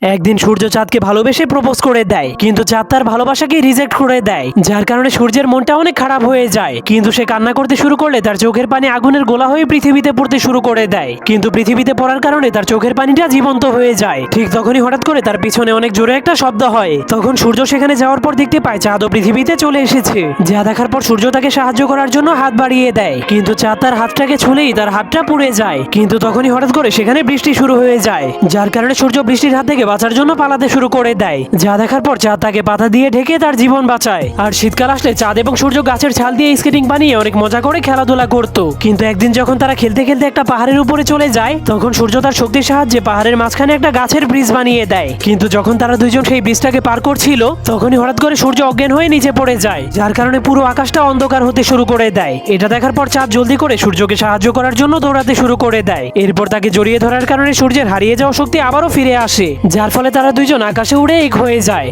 একদিন সূর্য চাঁদকে ভালোবেসে প্রপোজ করে দেয়, কিন্তু চাঁদ তার ভালোবাসাকে রিজেক্ট করে দেয়, যার কারণে সূর্যের মনটা অনেক খারাপ হয়ে যায়। কিন্তু সে কান্না করতে শুরু করলে তার চোখের পানি আগুনের গোলা হয়ে পৃথিবীতে পড়তে শুরু করে দেয়। কিন্তু পৃথিবীতে পড়ার কারণে তার চোখের পানিটা জীবন্ত হয়ে যায়। ঠিক তখনই হঠাৎ করে তার পিছনে অনেক জোরে একটা শব্দ হয়। তখন সূর্য সেখানে যাওয়ার পর দেখতে পায় চাঁদও পৃথিবীতে চলে এসেছে। যা দেখার পর সূর্য তাকে সাহায্য করার জন্য হাত বাড়িয়ে দেয়, কিন্তু চাঁদ তার হাতটাকে ছুঁলেই তার হাতটা পুড়ে যায়। কিন্তু তখনই হঠাৎ করে সেখানে বৃষ্টি শুরু হয়ে যায়, যার কারণে সূর্য বৃষ্টির হাত থেকে বাঁচার জন্য পালাতে শুরু করে দেয়। যা দেখার পর চাঁদ তাকে পাতা দিয়ে ঢেকে তার জীবন বাঁচায়। আর শীতকাল আসলে চাঁদ এবং সূর্য গাছের ছাল দিয়ে স্কেটিং বানিয়ে অনেক মজা করে খেলাধুলা করত। কিন্তু একদিন যখন তারা খেলতে খেলতে একটা পাহাড়ের উপরে চলে যায়, তখন সূর্য তার শক্তির সাহায্যে পাহাড়ের মাঝখানে একটা গাছের ব্রিজ বানিয়ে দেয়। কিন্তু যখন তারা দুইজন সেই ব্রিজটাকে পার করছিল, তখনই হঠাৎ করে সূর্য অজ্ঞান হয়ে নিচে পড়ে যায়, যার কারণে পুরো আকাশটা অন্ধকার হতে শুরু করে দেয়। এটা দেখার পর চাঁদ জলদি করে সূর্যকে সাহায্য করার জন্য দৌড়াতে শুরু করে দেয়। এরপর তাকে জড়িয়ে ধরার কারণে সূর্যের হারিয়ে যাওয়া শক্তি আবারও ফিরে আসে, যার ফলে তারা দুইজন আকাশে উড়ে এক হয়ে যায়।